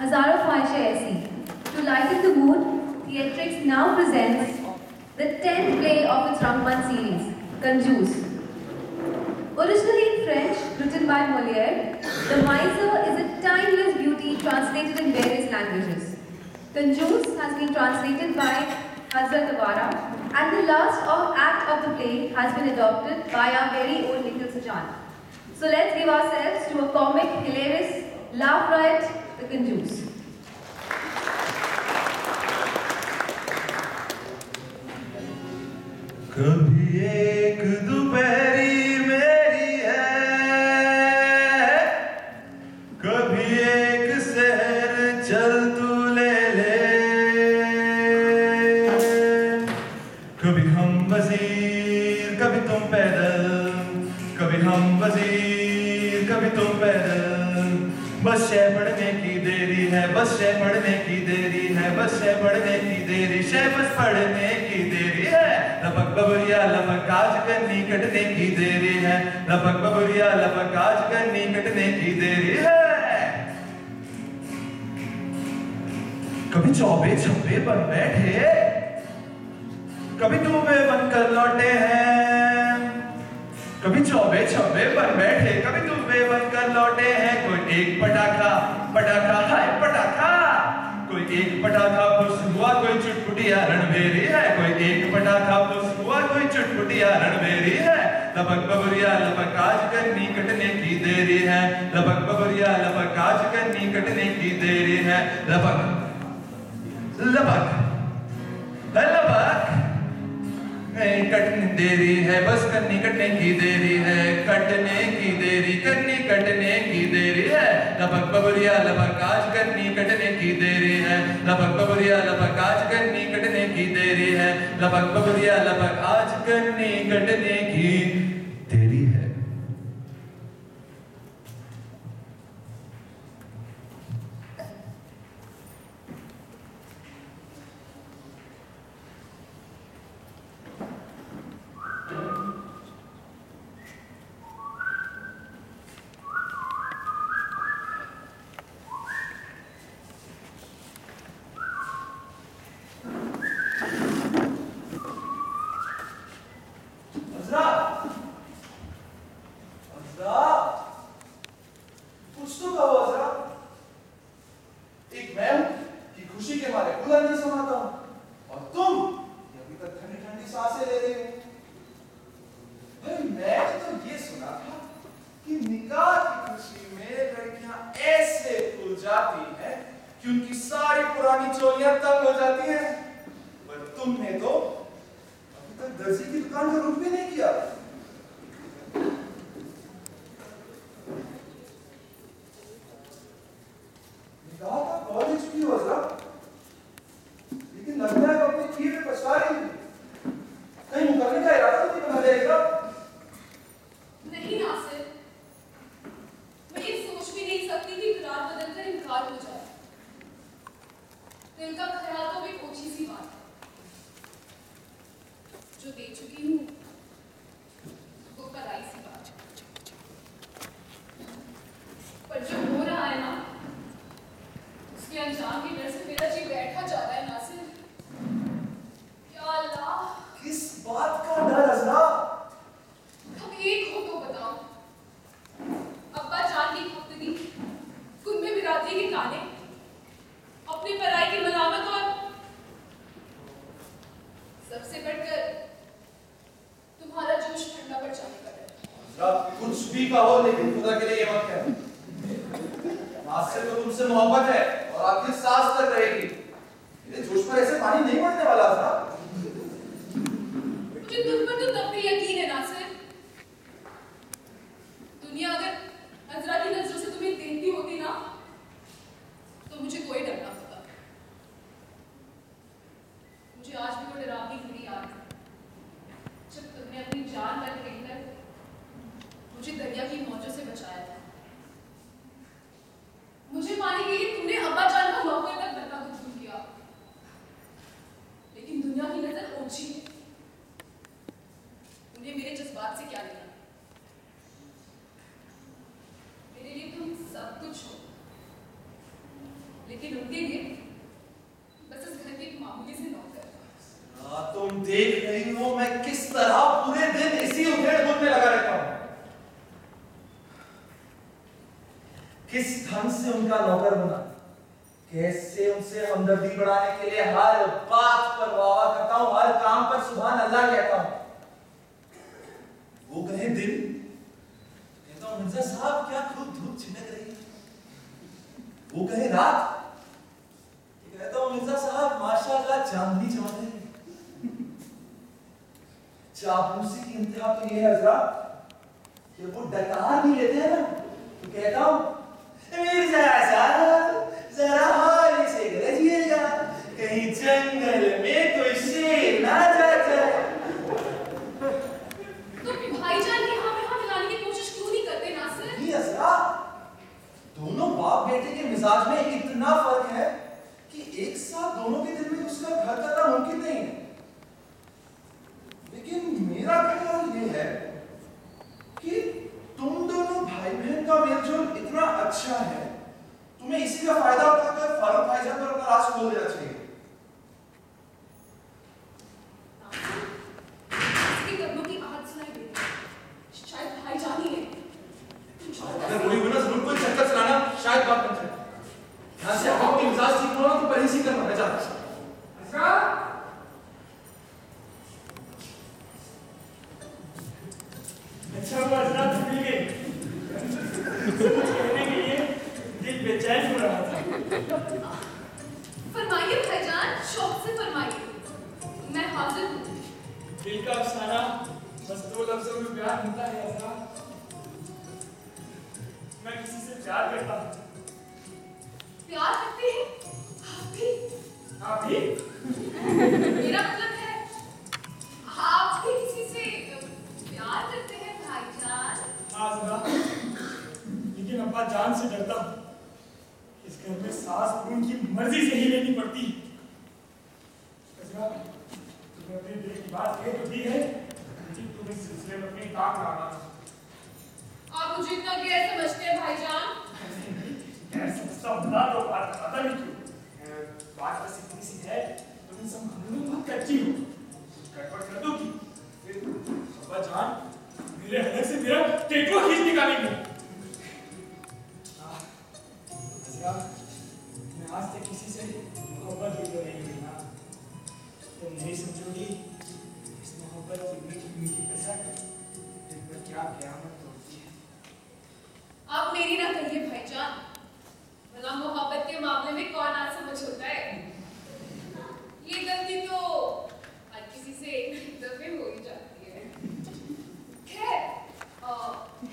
हजारों ख्वाहिशें ऐसी. To lighten the mood, Theatrix now presents the 10th play of its Rangmann series, Conjuse. Originally in French, written by Molière, The Miser is a timeless beauty translated in various languages. Conjuse has been translated by Hazrat Awara, and the last act of the play has been adopted by our very own Nikhil Sajan. So let's give ourselves to a comic, hilarious, laugh riot, The Conjuse. कभी एक दोपहरी मेरी है, कभी एक शहर चल तू ले ले, कभी हम वजीर कभी तुम पैदल, कभी हम वजीर कभी तुम पैदल, बस शे पढ़ने की देरी है, बस शे पढ़ने की देरी है, बस शे पढ़ने की देरी, शे बस पढ़ने की देरी है, लपक बबरिया लपक आज करनी कटने की देरी है, लपक बबरिया लपक आज करनी कटने की देरी है। कभी चौबे छब्बे बन बैठे, कभी टूबे बनकर लौटे हैं, कभी चौबे छब्बे बन बैठे, कभी टूबे बनकर लौटे हैं, कोई एक पटाखा पटाखा हाय पटाखा, कोई एक पटाखा फुस हुआ, कोई चुटपुटिया रणबेरी है, कोई एक पटाखा फुस हुआ, कोई चुटपुटिया रणबेरी है, लपक बबरिया लपक आज करनी कटने की देरी है, लपक बबरिया लपक आज करनी कटने की देरी है, लपक लपक लपक कटने देरी है, बस करनी कटने की देरी है, कटने की देरी करनी कटने की देरी है, लपक बबरिया लपक आज करनी कटने की देरी है, लपक बबरिया लपक आज करनी कटने की देरी है, लपक बबरिया लपक आज करनी कटने की देरी है। लेकिन उनके लिए बस इस घर के एक मामूली से नौकर। तुम देख रही हो मैं किस तरह पूरे दिन इसी उधेड़-बुन में लगा रहता हूं। किस ढंग से उनका नौकर बना, कैसे उनसे हमदर्दी बढ़ाने के लिए हर बात पर वाह करता हूं, हर काम पर सुभान अल्लाह कहता हूं। वो कहे दिन, कहता हूं मिर्जा साहब क्या खूब धूप छिनक रही है। वो कहे रात, कहता हूं मिर्जा साहब माशाअल्लाह चांदनी चमक रही है। चापलूसी की इंतहा तो ये है हजरत कि वो डकार भी लेते हैं ना, तो कहता हूं मिर्जा साहब जरा हौले से गरजिएगा, कहीं जंगल में कोई शेर ना जा जाए। तो भाईजान के यहाँ पे हाथ मिलाने की कोशिश क्यों नहीं करते नासिर? ये असरा दोनों बाप बेटे के मिजाज में इतना फर्क है कि एक साथ दोनों के दिल में उसका घर करना मुमकिन नहीं है। लेकिन मेरा ख्याल ये है कि तुम दोनों भाई बहन का मेलजोल इतना अच्छा है, तुम्हें इसी का फायदा उठाकर फारूक भाईजान पर अपना राज खोल देना चाहिए। इसके कदमों की आवाज सुनाई देती है, शायद भाईजान ही है। अगर कोई गुना जरूर कोई चक्कर चलाना शायद बात बन जाए। यहाँ से आप अपनी मिजाज ठीक होना तो परहेज ही करना है। जा अच्छा वो हजरत मिल गए। कहने के लिए दिल बेचैन हो रहा था। फरमाइए भाईजान, शौक से फरमाइए, मैं हाजिर हूँ। दिल का अफसाना बस 2 लफ्जों में बयान होता है हजरत। मैं किसी से प्यार करता हूँ। प्यार करते हैं? आप भी? मेरा मतलब है आप भी किसी से प्यार करते हैं भाईजान? हाँ जरा, लेकिन अब्बा जान से डरता हूँ। इस घर में सास उनकी मर्जी से ही लेनी पड़ती। तुम्हें अपने दिल की बात कह तो दी है, लेकिन तुम इस सिलसिले में अपनी ताक लाना। आप मुझे इतना गैर समझते हैं भाईजान? गैर समझता बना तो बात पता नहीं क्यों। बात बस इतनी सी है, तुम इन सब मामलों में बहुत कच्ची हो। गड़बड़ कर दो कि फिर अब्बा जान मेरे हलक से मेरा टेटुआ खींच निकालेंगे। मैं आज तक किसी से मोहब्बत भी तो नहीं हुई ना। तुम नहीं समझोगी इस मोहब्बत की मीठी मीठी कसक दिल पर क्या क़यामत तोड़ती है। आप मेरी ना कहिए भाईजान, भला मोहब्बत के मामले में कौन आज समझ होता है? ये गलती तो हर किसी से एक दफे हो ही जाती है। खैर,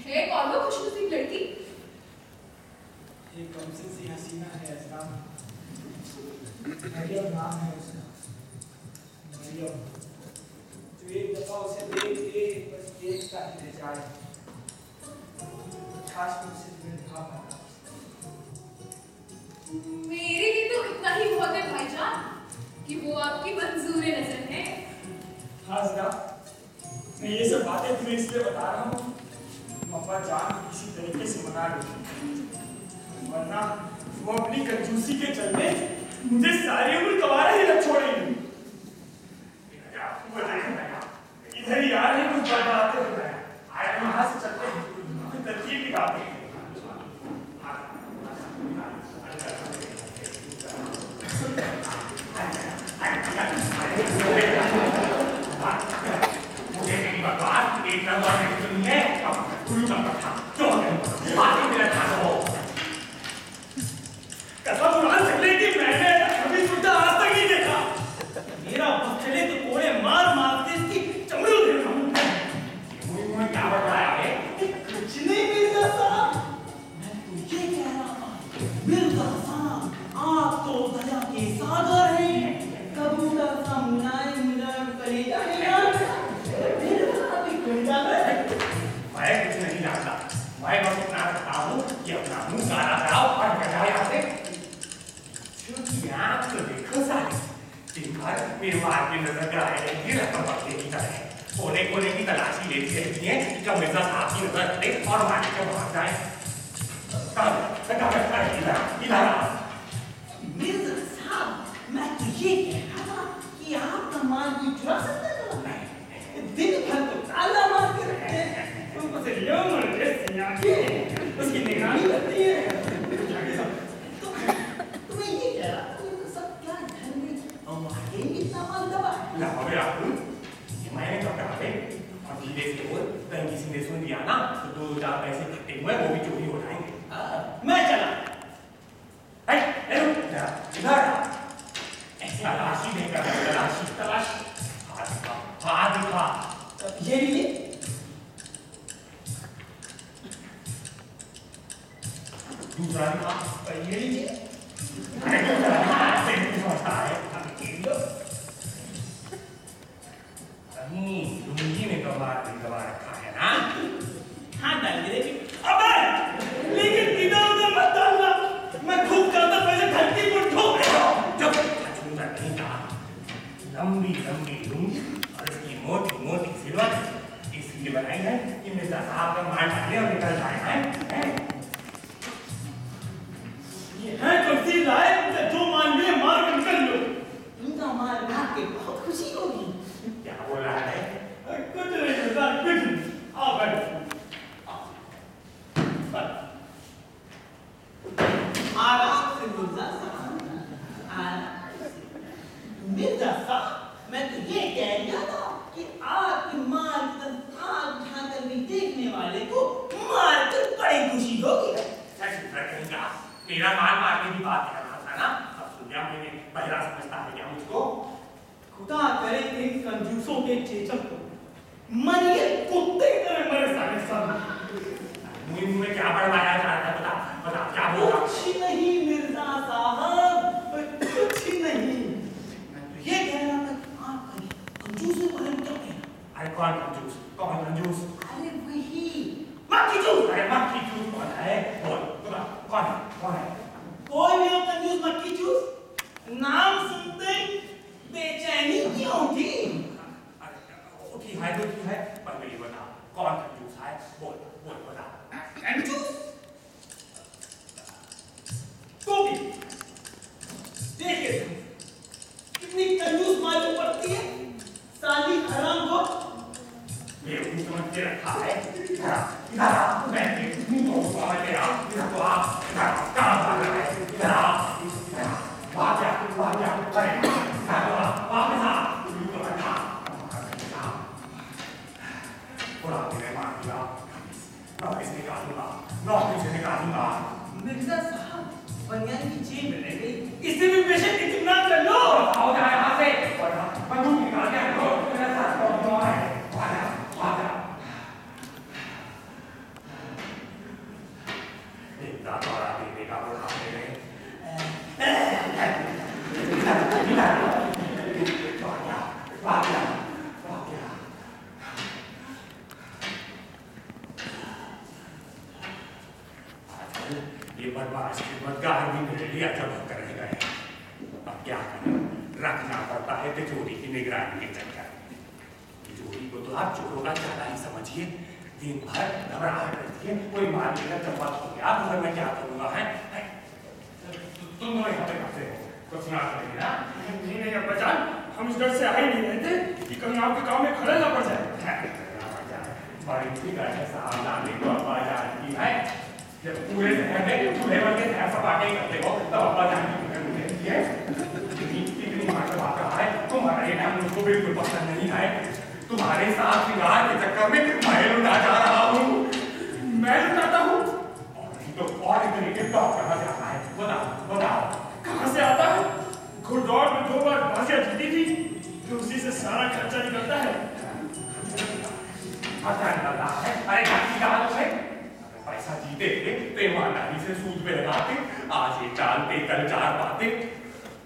है कौन वो खुशनसीब लड़की? एक कमसिन सी हसीना है असरा, मरियम नाम है उसका। मरियम जो एक दफा उसे देख के बस देखता ही रह जाए। काश मैं उसे तुम्हें दिखा पाता। मेरे लिए तो इतना ही बहुत है भाईजान कि वो आपकी मंजूर नजर है। हाँ जरा, मैं ये सब बातें तुम्हें इसलिए बता रहा हूँ तुम अब्बा जान को किसी तरीके से मना लो, वरना वो अपनी कंजूसी के चलते मुझे सारी उम्र कवारा ही रख छोड़ेंगे। इधर ही आ रहे हैं कुछ बात हुए आए, यहाँ से चलते हैं कोई तरकीब निकालते हैं। मुझे मेरी बकवास एक नंबर में सुनी है, अब गुरु का कथा क्यों है? बातें मेरा खाना कसम कुरान से लेके मैंने कभी सुनता आज तक नहीं देखा। मेरा बस चले तो कोड़े मार मार के इसकी चमड़ी उधेड़ दूंगा। मुझे क्या बताया है? कुछ नहीं मिर्जा साहब, मैं तो ये कह रहा था मिर्जा साहब आप तो दया के सागर हैं। कबूतर सा मुलायम मुलायम कलेजा है यार, मेरे साथ भी कोई जाता है। मैं कुछ नहीं जानता, मैं बस इतना कहता हूँ कि अपना मुंह काला कराओ और बजाओ यहाँ से। क्योंकि यहाँ तो देखो सारे दिन भर मेरे मार के नजर कराए रहेंगे रकम पकड़ने की तरह, कोने कोने की तलाशी लेती रहती है कि कब मिर्जा साहब की नजर हटे और मार के भाग जाए। इधर तलाशी देकर तलाशी तलाशी हाथ दिखा ये लीजिए दूसरा दिखा ये लीजिए लुंगी में कबाड़ रखा है ना हाँ डाल के देखिए अबे लेकिन इधर उधर मत डालना मैं खूब करता पहले धरती को ठोक रहा हूँ जब छूना नहीं था लंबी लंबी लुंगी और इसकी मोटी मोटी सिलवट इसलिए बनाई है कि मिर्जा साहब का मार डाले और निकल जाए हैं ये है कुर्सी लाए जो मान लिए मार कर निकल लो इनका मार मार के बहुत खुशी होगी क्या बोल रहा है कुछ नहीं मिर्जा कुछ नहीं आओ बैठो आराम से मिर्जा साहब मिर्जा साहब मैं तो ये कह रहा था कि आपकी मार की तनख्वाह उठाकर भी देखने वाले को मार कर बड़ी खुशी होगी मेरा मार के भी बात कर रहा था ना अब सुनिया मैंने बहरा समझता है क्या मुझको खुदा करे इन कंजूसों के चेचक को मरिए कुत्ते की तरह मरे सारे सब मुंह में क्या बढ़वाया जा रहा है बता बता क्या बोल रहा कुछ नहीं मिर्जा साहब कुछ नहीं मैं तो ये कह रहा था कि आप कंजूस में बड़े उतर गए अरे कौन कंजूस अरे वही मक्खी चूस अरे मक्खी चूस कौन है बोल बता कौन है कोई भी हो कंजूस मक्खी चूस नाम सुनते बेचैनी क्यों उठी उठी है पर मेरी बता कौन कंजूस है बोल बता कंजूस टोपी देखिए कितनी कंजूस मालूम पड़ती है साली हराम को बेवकूफ समझ के रखा है इधर मैं मुंह तो समझ गया इधर तो आप कहाँ भाग रहा है इधर भाग जा अरे वापस आ थोड़ा मेरे मार दिया नौकरी से निकालूंगा मिर्जा साहब बनियान की जेब में रह गई इससे भी पेशेंट इतना कर लो आओ जा यहाँ से बंदूक निकाल के रखो मेरा साथ कौन है भाग जा एक दाता देने का बुढ़ापे में ये बदमाश खिदमतगार भी मेरे लिए अजब होकर रह गए अब क्या करें रखना पड़ता है तिजोरी की निगरानी के चक्कर तिजोरी को तो आप चोरों का चाला ही समझिए दिन भर घबराहट रहती है कोई मार लेगा चम्पा हो गया तो मैं क्या करूंगा है तुम दोनों यहाँ पे करते हो कुछ ना करेंगे ना नहीं अब्बा जान हम इस डर से आ ही नहीं रहे थे कि कहीं आपके काम में खलल ना पड़ जाए बड़ी ठीक है सावधानी को अब्बा जान की है जब पूरे शहर में चूल्हे बन के ऐसा बातें करते हो तब अब्बा जान की मुझे ये कितनी बार बात रहा है तुम्हारा ये काम मुझको बिल्कुल पसंद नहीं है तुम्हारे साथ सिंगार के चक्कर में मैं लुटा जा रहा हूँ मैं लुटाता हूँ और नहीं तो और इतने के डॉक्टर कहाँ से आता है बताओ कहाँ से आता है घुड़दौड़ में 2 बार बाजियां जीती थी तो उसी से सारा खर्चा निकलता है खर्चा निकलता है अरे बाकी कहा तुमने पैसा जीते थे तो ईमानदारी से सूद पे लगाते आज ये डालते कल 4 पाते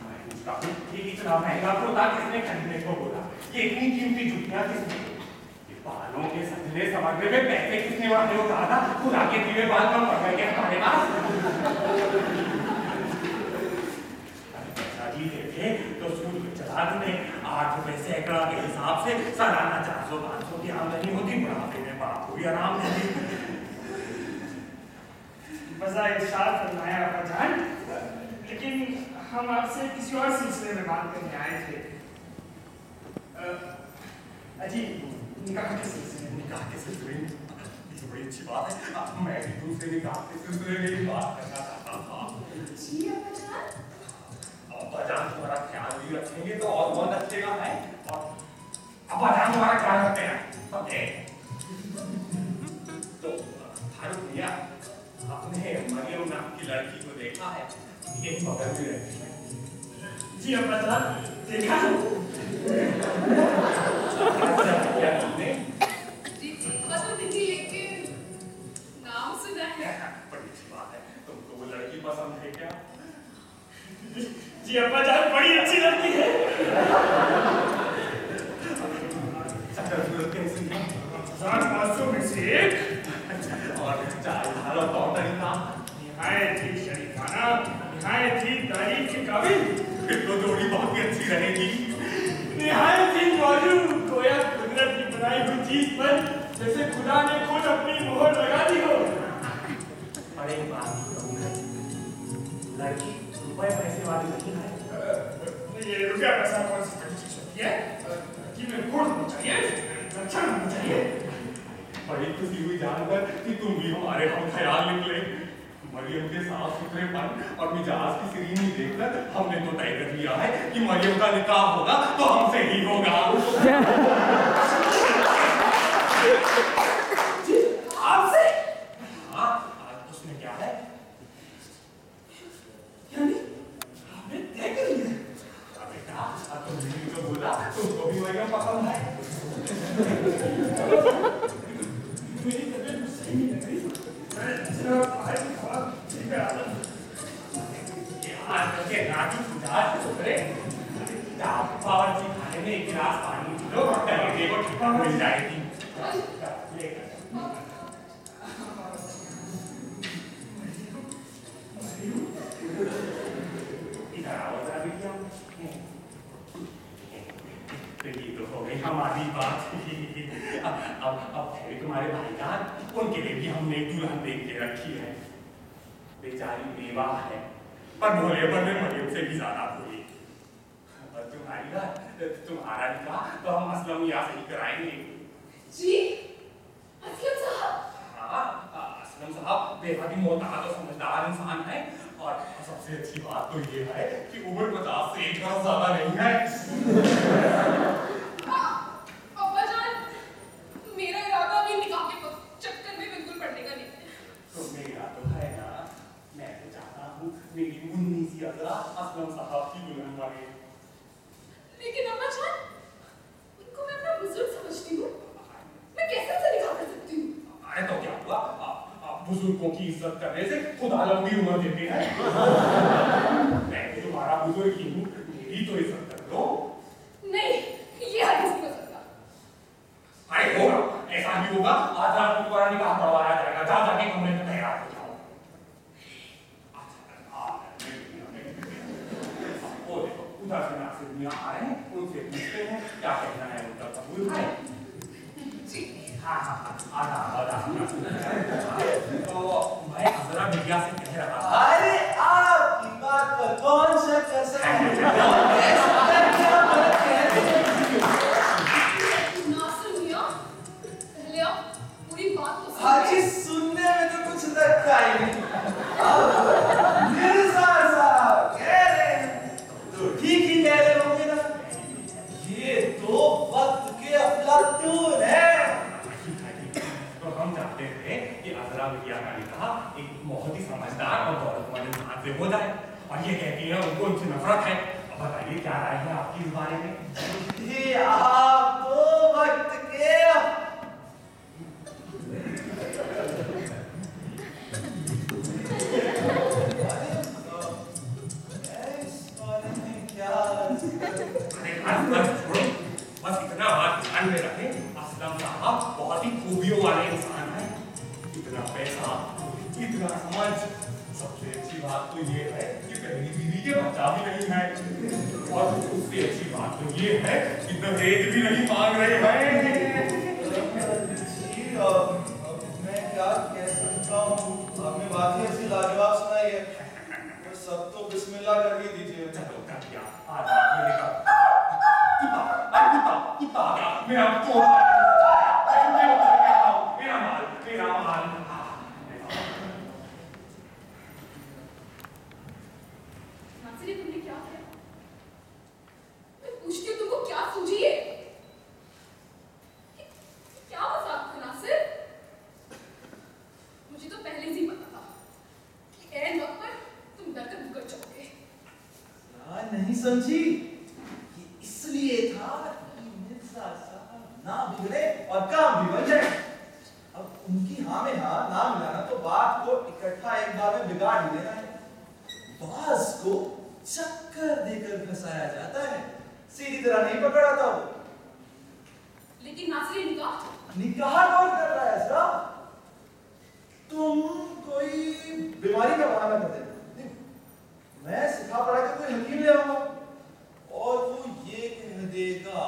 मैं पूछता हूँ ये इतना महंगा कुर्ता किसने खरीदने को बोला ये इतनी कीमती जुतियां किसने ये बालों के सजने समझने में पैसे किसने वाले को कहा था खुदा के दिए बाल कम पड़ गए हमारे पास पैसा जीते थे तो सूद पे चला देते 8 रुपए सैकड़ा के हिसाब से सालाना 400-500 की आमदनी होती बुढ़ापे में बाप को भी आराम देती बजा इरशाद फरमाया अब्बा जान लेकिन हम आपसे किसी और सिलसिले में बात करने आए थे अजी निकाह के सिलसिले में ये तो बड़ी अच्छी बात है मैं भी दूसरे निकाह के सिलसिले में ही बात करना चाहता था जी अब्बा जान अब्बा जान तुम्हारा ख्याल भी रखेंगे तो और बहुत रखेगा है और अब्बा जान तुम्हारा ख्याल रखते हैं तो फारूक भैया आपने मरियम नाम की लड़की को देखा है ये बगल में रहती है जी अब्बा जान, देखा क्या तुमने? जी देखा तो नहीं, लेकिन नाम सुना है। बड़ी अच्छी बात है। तुमको वो लड़की पसंद है क्या? जी अब्बा जान, बड़ी अच्छी लगती है। शक्ल सूरत कैसी है? 1500 में से एक। और चाल ढाल और तौर तरीका? निहायत ही शरीफाना, निहायत ही तारीफ के काबिल। फिर तो जोड़ी बहुत ही अच्छी रहेगी। निहायत ही मौजूद, गोया कुदरत की बनाई हुई चीज पर जैसे खुदा ने खुद अपनी मोहर लगा दी हो। और एक बात कहूँगा, लड़की रुपए पैसे वाली नहीं है। ये रुपया पैसा कौन सी बड़ी चीज होती है? कि मैं गुण होना चाहिए, लक्षण होना चाहिए। बड़ी खुशी हुई जानकर कि तुम भी हमारे हम ख्याल निकले। मरियम के साफ सुथरेपन और मिजाज की सीरीनी देखकर हमने तो तय कर लिया है कि मरियम का निकाह होगा तो हमसे ही होगा। आपसे? हाँ, आज उसमें क्या है? यानी आपने तय कर लिया? बेटा, अब तुमने भी तो बोला तुमको भी मरियम पसंद है। मेरी तबीयत सही नहीं लग रही। मैं भाई साहब ठीक है आज के राजू सुधार सुधरे। बावर्ची खाने में एक गिलास पानी पी लो और टैलेंटे को ठिकाना मिल जाएगी। इधर आओ जरा बेटिया। तो ये तो हो गई हमारी बात। अब है तुम्हारे भाईजान, उनके लिए भी हमने एक दुल्हन देख के रखी है। बेचारी बेवा है, पर भोले पर में मरियम से भी ज्यादा भोली। और तुम्हारी ना, तुम्हारा निकाह तो हम असलम यहाँ से ही कराएंगे। जी असलम साहब। हाँ, असलम साहब बेहद ही मोहताज और समझदार इंसान है। और सबसे अच्छी बात तो ये है कि उम्र 50 से 1 बरस ज्यादा नहीं है। अब्बा जान, मेरा इरादा भी निकाह के चक्कर में बिल्कुल पड़ने का नहीं है। तो मेरा तो है ना, मैं तो चाहता हूँ मेरी मुन्नी सी अज़रा असलम साहब की दुल्हन बने। लेकिन अब्बा जान, उनको मैं अपना बुजुर्ग समझती हूँ। मैं कैसे उनसे निकाह कर सकती हूँ? अरे तो क्या हुआ, बुजुर्गों की इज्जत करने से खुदा लंबी उम्र देते हैं। मैं तो तुम्हारा बुजुर्ग ही हूँ, मेरी तो इज्जत कर दो। नहीं, ये हर किसी को सकता। अरे होगा, ऐसा भी होगा। आज रात को तुम्हारा निकाह पढ़वाया जाएगा। जा जाके कमरे में तैयार हो जाओ। वो देखो, उधर से नासिर मियां आ रहे हैं, उनसे पूछते हैं क्या कहना है उनका, कबूल है? जी हाँ, आधा। तो मैं अज़रा बिटिया से कह रहा था। अरे आपकी बात पर कौन शक कर सकता है? नासिर मियां, पहले आप पूरी बात तो हाजी सुनिए। सुनने में तो कुछ रखा ही नहीं। मिर्ज़ा साहब कह रहे हैं तो ठीक ही कह रहे होंगे ना। ये तो वक्त के अफलातून है। तो हम चाहते थे कि अज़रा बिटिया का निकाह एक बहुत ही समझदार और दौलतमंद इंसान से हो जाए। और ये कहती है उनको उनसे नफरत है। अब बताइए क्या राय है आपकी इस बारे में? ये आप तो वक्त के बस इतना बात ध्यान में रखें, असलम साहब बहुत ही खूबियों वाले इंसान हैं। इतना पैसा, इतना समझ, सबसे अच्छी बात तो ये है कि पहली बीवी के बच्चा भी नहीं है। और उससे अच्छी बात तो ये है कि दहेज भी नहीं मांग रहे हैं। जी, मैं क्या कह सकता हूँ? आपने बात ही ऐसी लाजवाब सुनाई है। तो सब तो बिस्मिल्लाह कर ही दीजिए। चलो कर दिया, आज रात में निकल। कुत्ता आ गया, मेरा मेरा माल। नासिर, तुमने क्या किया? मैं पूछती हूँ, तुमको क्या सूझी है? क्या मजाक था नासिर? मुझे तो पहले से ही पता था कि ऐन वक्त पर तुम डरकर मुकर जाओगे। नहीं समझी? ये इसलिए था कि मिर्जा साहब ना बिगड़े और काम भी बन जाए। अब उनकी हाँ में हाँ ना मिलाना तो बात को इकट्ठा एक बार में बिगाड़ ही देना है। बाज को चक्कर देकर फंसाया जाता है, सीधी तरह नहीं पकड़ाता वो। लेकिन नासिर निकाह कौन कर रहा है साहब? तुम कोई बीमारी का बहाना कर देते। मैं सिखा पढ़ा के कोई हकीम ले आऊंगा और वो ये कह देगा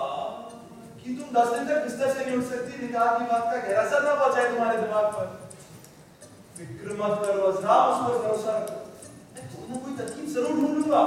कि तुम 10 दिन तक बिस्तर से नहीं उठ सकती, निकाह की बात का गहरा असर ना पहुंचाए तुम्हारे दिमाग पर। फिक्र मत करो साहब, उस पर भरोसा रखो, मैं कोई ना कोई तरकीब जरूर ढूंढ लूंगा।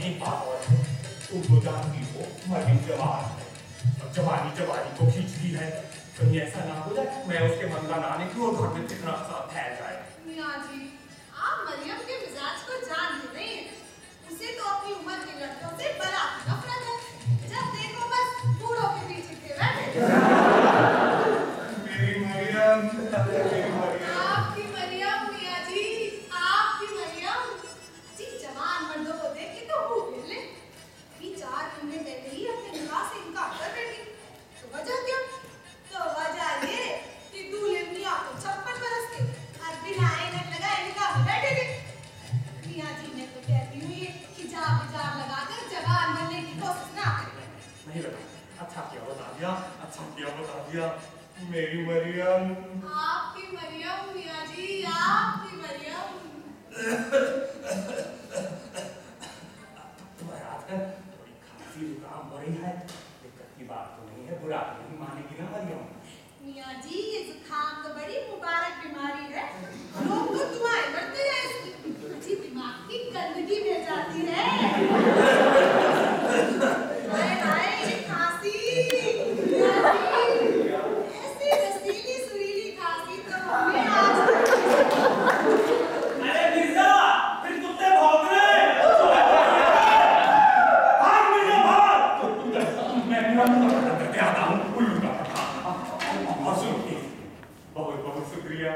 एक बात और है, तुमको जान की हो मरी जवान है। अब जवानी को खींचती है, कहीं ऐसा ना हो जाए मैं उसके मंगल आने की और घर में कितना सा फैल जाए। मियाँ जी, आप मरियम के मिजाज को जान ही नहीं है। उसे तो अपनी उम्र के लड़कों से बड़ा नफरत है। जब देखो बस बूढ़ों के पीछे के बैठे। मेरी मरियम, मेरी मरियम। आपकी मरियम मियाँ जी, आपकी मरियम। जी जवान मर्दों को देख के तो मुंह फेर ले। अभी 4 महीने पहले ही अपने निकाह से इनकार कर बैठी। तो वजह क्या? तो वजह ये कि दूल्हे मियाँ को 56 बरस के और बिना ऐनक लगाए निकाह में बैठे थे। मियाँ जी ने तो कहती हुई है कि हिजाब लगाकर जवान बनने की कोशिश ना करें। नहीं बेटा, अच्छा किया बता दिया, अच्छा किया बता दिया। मेरी मरियम। आपकी मरियम मियाँ जी, आपकी मरियम। तुम्हारे आजकल थोड़ी खांसी जुकाम हो रही है, दिक्कत की बात तो नहीं है, बुरा नहीं मानेगी ना मरियम। मियाँ जी ये जुकाम तो बड़ी मुबारक बीमारी है। लोग तो दुआएं करते हैं इसकी। जी दिमाग की गंदगी मिल जाती है। हाय हाय ये खांसी। मियाँ जी ऐसी रसीली सुरीली खांसी तो हमें आज अरे मिर्जा, फिर कुत्ते भौंक रहे हैं। भाग मिर्जा भाग। मैं करके आता हूँ, उल्लू का पट्टा। और सुनिए, बहुत बहुत शुक्रिया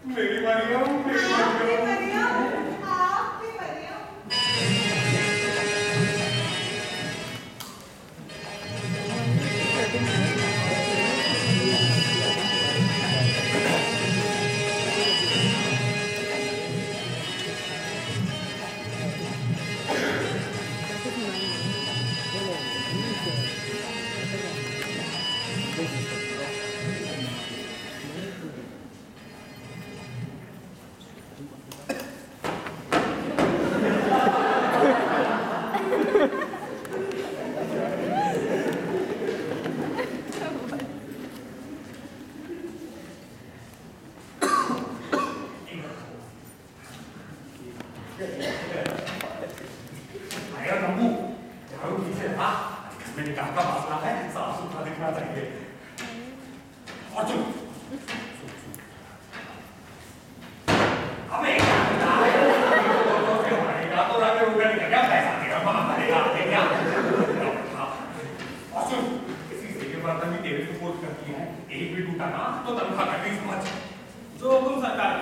मेरी मरियम, मेरी आपकी मरियम। मरियम, आपकी मरियम। आया नंबू, झाड़ू पीछे था, मैंने कहा का मसला है, साफ सुथरा दिखना चाहिए। और चुप, हमें क्या करना है? तो हमारेगा तो रात में उधर निकल गया, पैसा देगा, वहाँ भरेगा, देगा। और सुन, किसी से ये बर्तन भी तेरे से पोस्ट करती है, एक भी टूटा ना तो तनख्वाह कटी समझ। जो हुकुम सरकार।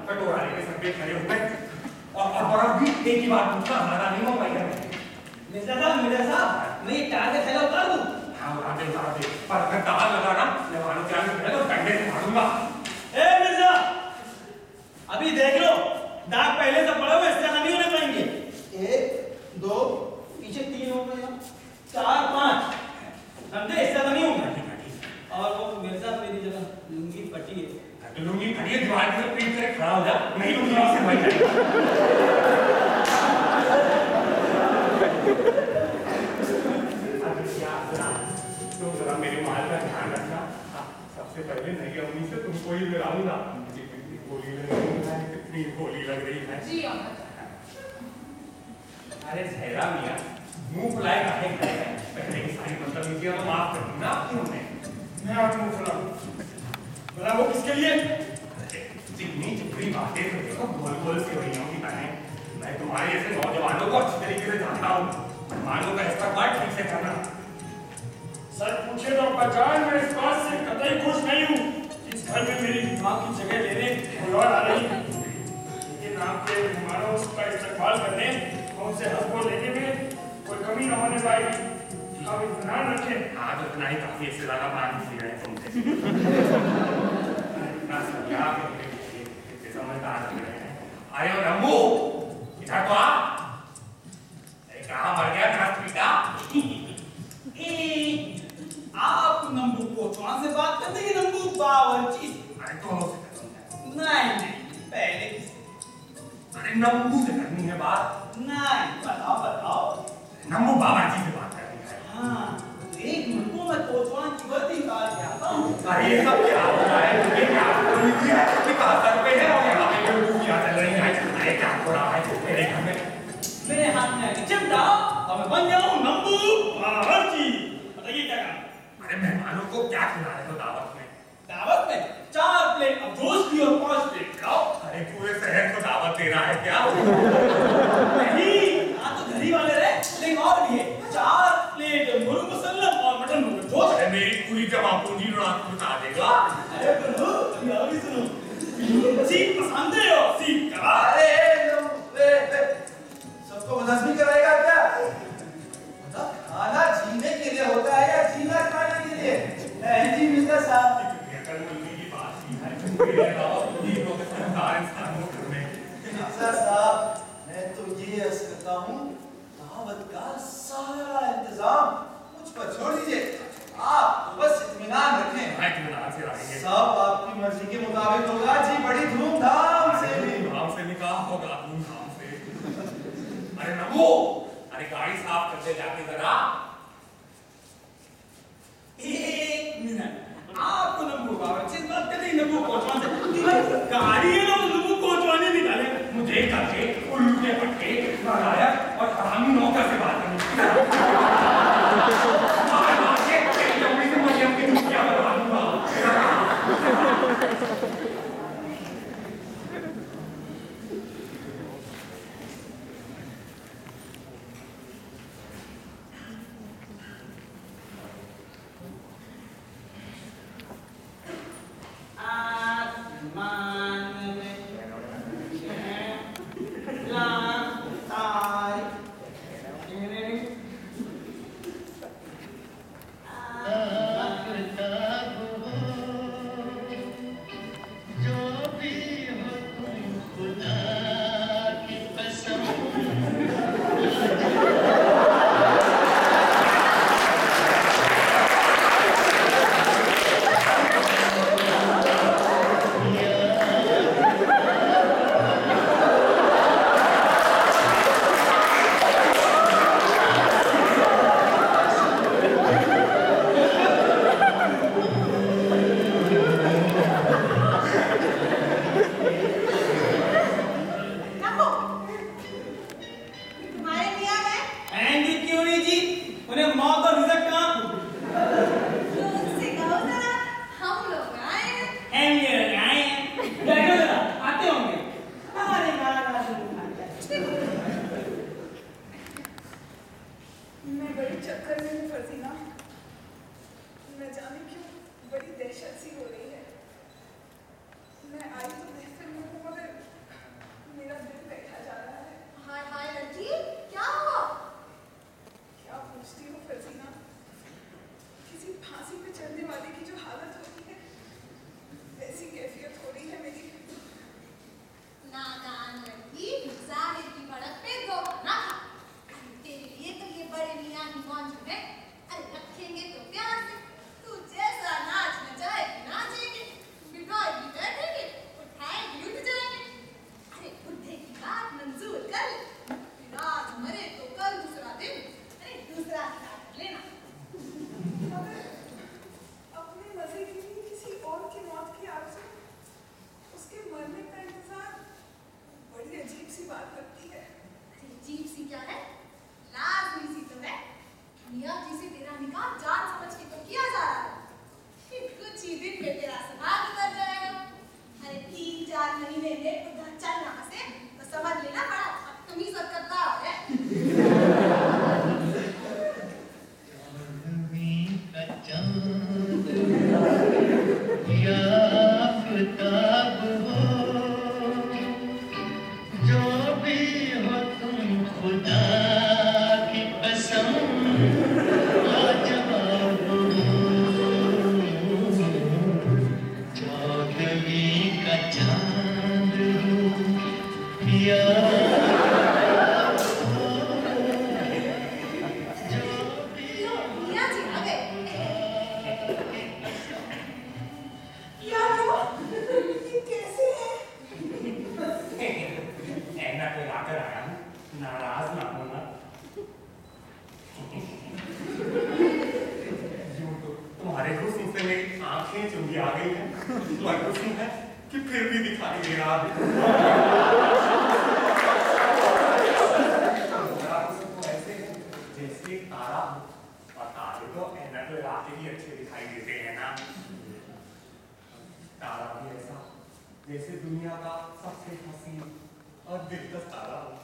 कटोरा लेके सबके खड़े हो गए और अब भी एक ही बात पूछना हमारा नहीं हो पाएगा। मिर्जा साहब, मैं ये टारगेट है उतार दूं? हाँ उतार दे, पर अगर दाल लगाना मेहमानों के आगे तो डंडे से मारूंगा। ए मिर्जा, अभी देख लो, दाग पहले से पड़े हुए, इससे नहीं होने पाएंगे। 1 2 पीछे 3 हो गए, 4 5 समझे, इससे नहीं होंगे। और वो मिर्जा मेरी जगह लुंगी फटी है। तो लुंगी फटी है, दीवार की तरफ पीट करके खड़ा हो जा, नहीं लुंगी नहीं से भाई जाएगा। तुम जरा मेरे माल का ध्यान रखना। सबसे पहले नई अम्मी से तुमको ही मिलाऊंगा। कितनी होली लग रही है, कितनी होली लग रही है। जी अम्मा। अरे सहरा मियाँ, मुंह फुलाए काहे खड़े हैं? पहले की सारी बदतमीजियां तो माफ कर दी ना आपकी हमने। मैं आप मुंह फुलाऊं, भला वो किसके लिए? जितनी जितनी बातें तो देखो गोल गोल सेवइयों की बहनें। मैं तुम्हारे जैसे नौजवानों को अच्छी तरीके से जानता हूँ। मानों का इस्तेमाल ठीक से करना। सर पूछे तो पहचान, मैं इस बात से कतई खुश नहीं हूँ। इस घर में मेरी माँ की जगह लेने कोई और आ रही है। लेकिन आपके मेहमानों का इस्तेमाल करने और उनसे हंस बोल लेने में कोई कमी न होने पाएगी। आप इत्मीनान रखें। आज उतना ही काफी, इससे ज्यादा मान नहीं रहे तुमसे। इतना समझा कि समझदार लग रहे हैं। अरे ओ रंबू, इधर तो आ। अरे कहाँ मर गया घास पीटा? आप नंबू कोचवान से बात करते हैं, नंबू बावर्ची। अरे दोनों से करनी है। नहीं, पहले किसी। अरे नंबू से करनी है बात। नहीं, बताओ। नंबू बाबाजी से बात करनी है। हाँ, एक मिनट को मैं कोचवान की वर्दी उतार के आता हूँ। अरे ये सब क्या हो रहा है? ये क्या बदतमीजी है? ये कहाँ सर पे है और यहाँ पे बेवकूफियाँ चल रही हैं। क्या हो रहा है मेरे घर में? मेरे हाथ में आके चिमटा और मैं बन जाऊं नंबू बावर्ची। बताइए क्या काम? अरे मेहमानों को क्या खिला रहे हो दावत में? दावत में 4 प्लेट अफरोज की और 5 प्लेट खाओ। अरे पूरे शहर को दावत दे रहा है क्या? नहीं, यहाँ तो घर ही वाले रहे, लेकिन और भी है 4 प्लेट मुर्ग मुसल्लम और मटन मुर्ग जोश। अरे मेरी पूरी जमा पूंजी उड़ा बता देगा। अरे प्रभु, अभी और भी सुनो। सीख पसंद है हो, सीख करा। अरे सबको मदद भी कराएगा क्या? मतलब खाना जीने के लिए होता है या जीना खाने के लिए? जी मिस्टर साहब, कल मुर्गी की बात की है, मेरे अलावा पूरी लोग संसार इंसानों घर में। मिस्टर साहब, मैं तो ये अर्ज करता हूँ, दावत का सारा इंतजाम मुझ पर छोड़ दीजिए। आप बस इत्मीनान रखें। हाँ, इत्मीनान से रहेंगे। सब आपकी मर्जी के मुताबिक होगा जी, बड़ी धूमधाम से भी। धूमधाम से निकाह होगा, धूमधाम से। अरे नमो, अरे गाड़ी साफ कर दे जाके जरा। 1 मिनट, आपको नंबू बावर्ची इस बात करें नंबू पहुंचवाने गाड़ी है ना, नंबू पहुंचवाने निकाले। मुझे करके उल्लू के पट्टे नालायक और हरामी नौकर से बात करनी। है कि फिर भी दिखाई दे रहा है। हंसता रहा हूँ।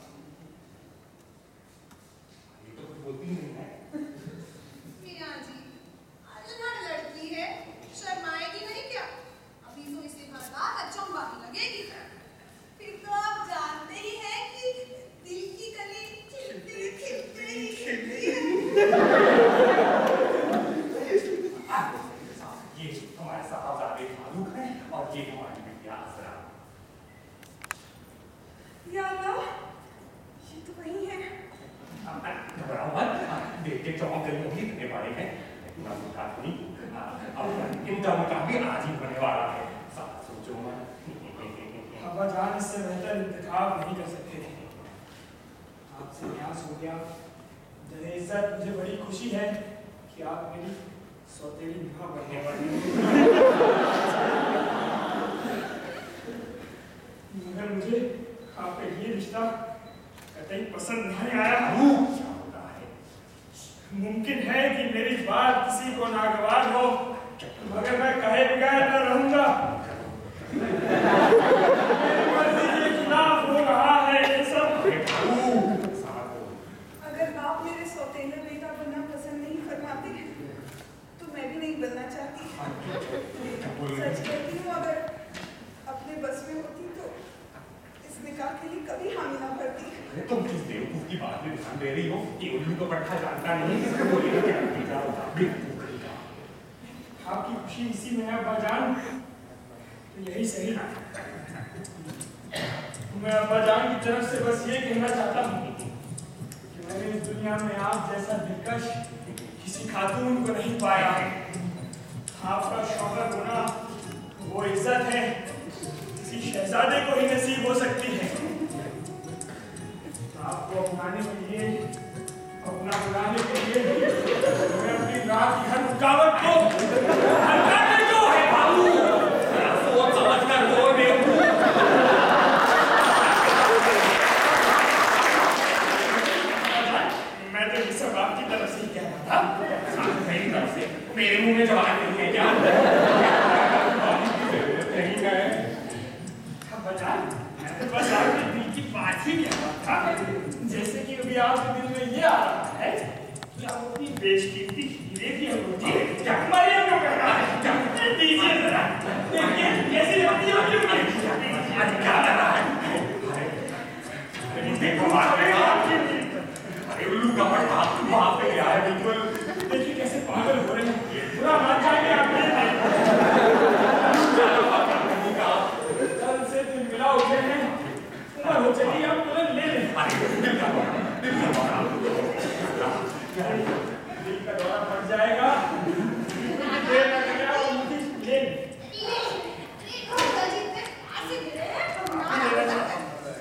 ये तो कुछ बोलती नहीं है। मीरा जी, अल्हड़ लड़की है, शर्माएगी नहीं क्या? अभी तो इसे बर्दाश्त अचंभा ही लगेगी। फिर तो आप जानते ही हैं कि दिल की कली खिलती है। ये हमारे साहबजादे फारूक हैं और ये हमारी बिटिया असरा। या अल्लाह, ये तो वही है। घबराओ मत, बेटे चौंक गई होगी, इतने बड़े हैं। इतना मुकाम नहीं, अब इनका मुकाम भी आज ही होने वाला है। साथ सोचो मत। अब्बा जान इससे बेहतर इंतखाब नहीं कर सकते थे। आपसे न्यास हो गया। दरे इज्जत, मुझे बड़ी खुशी है कि आप मेरी सौतेली मां बनने वाली हैं। मगर मुझे आपका ये रिश्ता कतई पसंद नहीं आया। क्या होता है? मुमकिन है कि मेरी बात किसी को नागवार हो, मगर मैं कहे बगैर न रहूंगा। मेरी मर्जी के खिलाफ हो रहा है ये सब। अगर आप मेरे सौतेले बेटा बनना पसंद नहीं फरमाते तो मैं भी नहीं बनना चाहती। सच कहती हूँ, अगर अपने बस में होती तो इस निकाह के लिए कभी हामी ना भरती। अरे तुम किस बेवकूफ की बात में ध्यान दे रही हो? कि उल्लू तो पट्टा जानता नहीं, किसको बोलेगा क्या बेटा होगा? आपकी खुशी इसी में है अब्बा जान, तो यही सही। मैं अब्बा जान की तरफ से बस ये कहना चाहता हूँ कि मैंने इस दुनिया में आप जैसा दिलकश किसी खातून को नहीं पाया। आपका शौहर होना वो इज्जत है किसी शहजादे को ही नसीब हो सकती है। आपको अपनाने के लिए, अपना बुलाने के लिए मैं अपनी रात की हर रुकावट को हटाने को है बाबू। सोच समझ कर बोल बेवकूफ। मैं तो ये सब आपकी तरफ से ही कह रहा था। मेरी तरफ से मेरे मुंह में जवान नहीं है क्या? नहीं गए बचा, मैं तो बस आपके दिल की बात ही कह रहा था। जैसे कि अभी आपके दिल में ये आ रहा है कि आप अपनी बेशकीमती हीरे की अंगूठी क्या मरियम को कहना है क्या? दीजिए जरा, देखिए कैसी लगती है। आज क्या कर रहा है? देखो अरे उल्लू का पट्टा वहां पे गया है बिल्कुल। देखिए कैसे पागल हो रहे हैं। पूरा मान जाएंगे आप कल से दिन मिला उठे हैं, उम्र हो चली, आप तुरंत ले लें। दिल का दौरा पड़ जाएगा। देर न करें, आप अंगूठी ले लें।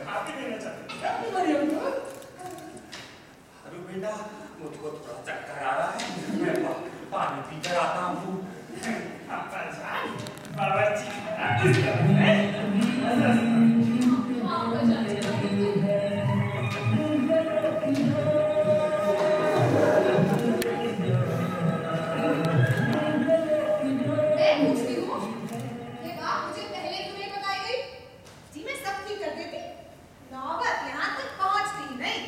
आप ही देना चाहते हैं मरियम को? अरे बेटा मुझको थोड़ा चक्कर आ रहा है, मैं पानी पी कर आता हूँ। बावर्ची खाना किस तरह है? मैं पूछती हूँ, ये बात मुझे पहले क्यों नहीं बताई गई? जी मैं सब ठीक कर देती, नौबत यहाँ तक पहुँचती ही नहीं।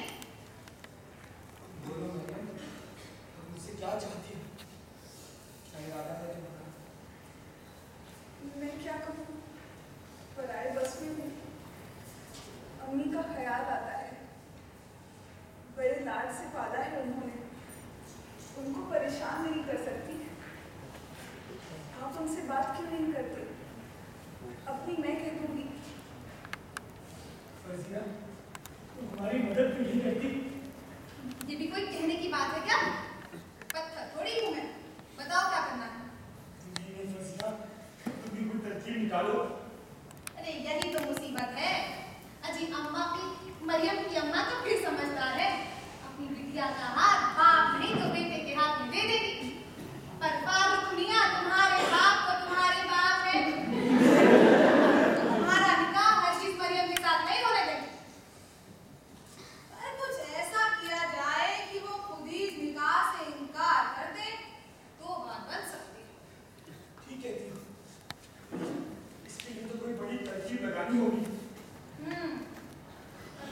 बोलो मरियम, तुम मुझसे क्या चाहती हो? क्या इरादा है तुम्हारा? मैं क्या कहूँ, पराए बस में हूँ। अम्मी का ख्याल आता है, बड़े लाड से पाला है उन्होंने, उनको परेशान नहीं कर सकती। आप उनसे बात क्यों नहीं करते? अपनी मैं कह दूंगी। फर्जिया, तुम हमारी मदद क्यों नहीं करती? ये भी कोई कहने की बात है क्या? पत्थर थोड़ी हूँ मैं, बताओ क्या करना है? नहीं फर्जिया, तुम भी कोई तरकीब निकालो। अरे यही तो मुसीबत है। अजी अम्मा की, मरियम की अम्मा तो फिर समझदार है, अपनी बिटिया का हाथ बाप नहीं तो बेटे के हाथ में दे देगी। पर फारूक मियां तुम्हारे बाप को तुम्हारे बाप है, तो तुम्हारा निकाह हर्षित मरियम के साथ नहीं होने देंगे। पर कुछ ऐसा किया जाए कि वो खुद ही इस निकाह से इनकार कर दे तो बात बन सकती है। ठीक है दी, इसके लिए तो कोई बड़ी तरकीब लगानी होगी। पर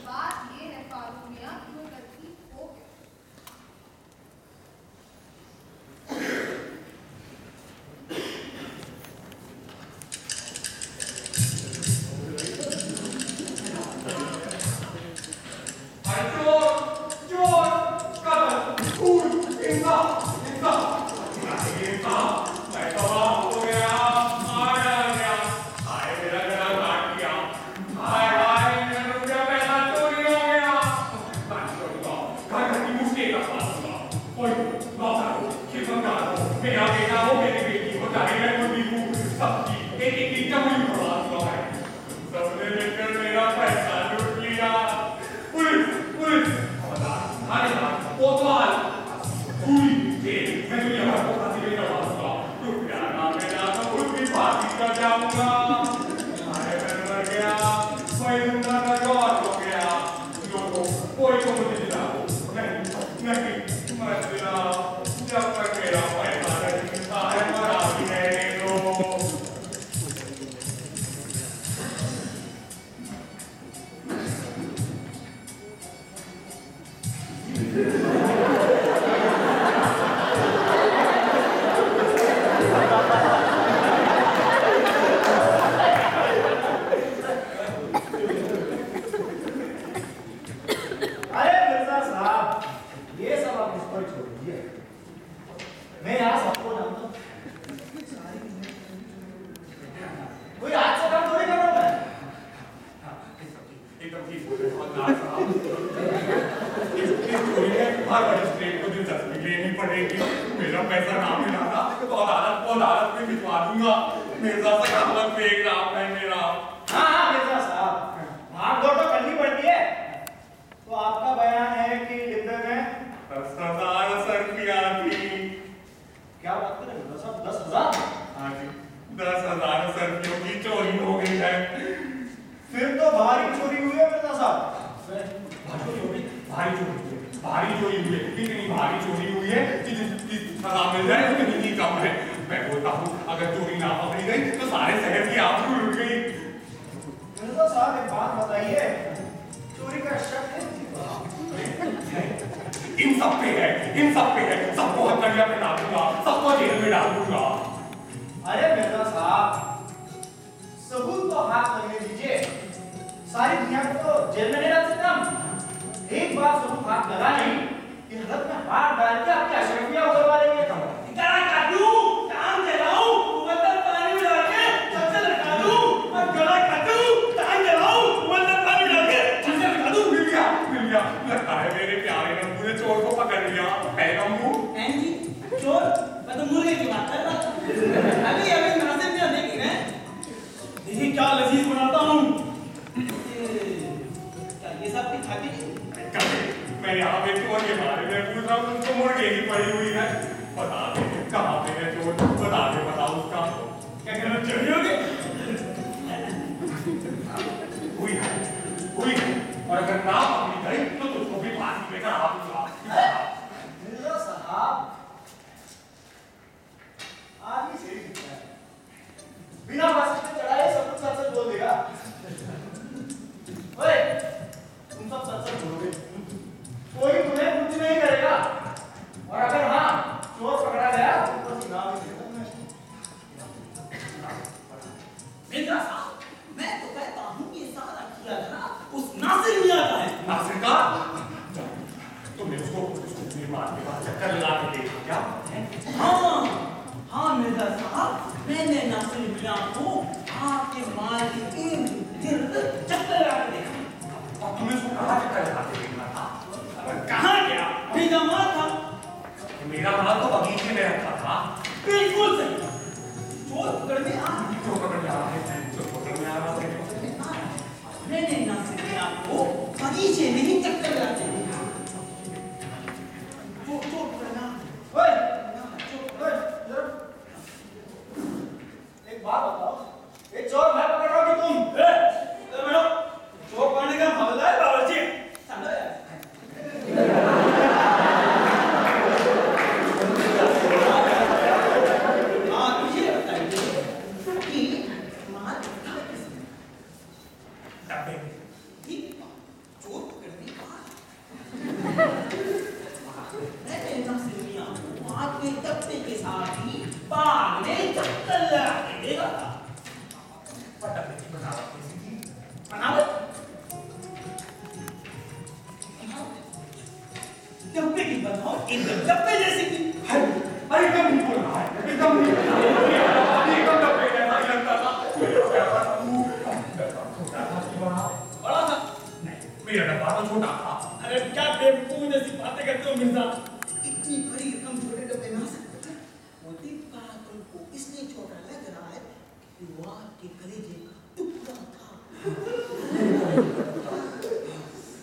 बताओ एकदम डब्बे जैसी थी। अरे एकदम नहीं बोल रहा है, एकदम नहीं बोल रहा है, एकदम डब्बे जैसा ही लगता था। बड़ा था नहीं, मेरा डब्बा तो छोटा था। अरे क्या बेवकूफ जैसी बातें करते हो मिर्जा। इतनी बड़ी रकम छोटे डब्बे में आ सकते थे। मोदी का तुमको इसलिए छोटा लग रहा है कि वो आपके कलेजे का टुकड़ा था।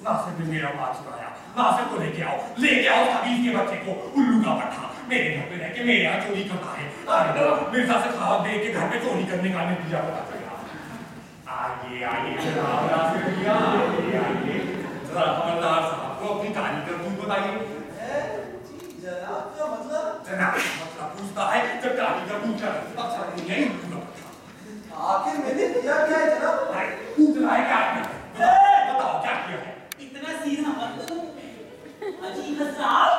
नासिर ने मेरा बात सुनाया, नासिर को लेके आओ हबीब के बच्चे को, उल्लू का पट्टा मेरे घर पे रह के मेरे यहाँ चोरी करता है। मिर्जा से खावा दे के घर पे चोरी करने का नतीजा पता चला। आइए जनाब नासिर भैया, आइए जरा हवलदार साहब को अपनी कहानी का तुम बताइए। जनाब का मतलब पूछता है जब कहानी का पूछा अच्छा नहीं है आखिर मैंने किया क्या है जनाब? पूछ रहा है क्या आपने? बताओ क्या किया है? इतना सीधा मत करो अजी हजरात,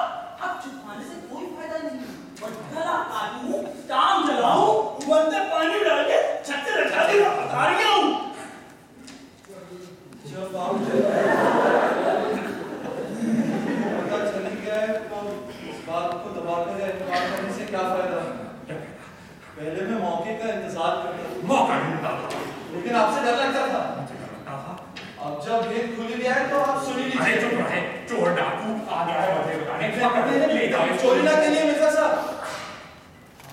अब छुपाने से कोई फायदा नहीं। और गला काटूं, टांग जलाऊं, उबलते पानी डाल के छत से रखा दूं, बता रही हूं। जब आप पता चल गया है तो इस बात को दबाकर या इनकार करने से क्या फायदा? पहले मैं मौके का इंतजार करता था, मौका ढूंढता था, लेकिन आपसे डर लगता था। था। अब जब भेद खुल गया है तो आप सुन ही अरे लीजिए। चुप रहे, चोर डाकू आ गया है बदले बताने, ले जाओ चोरी ना करिए मिर्जा साहब,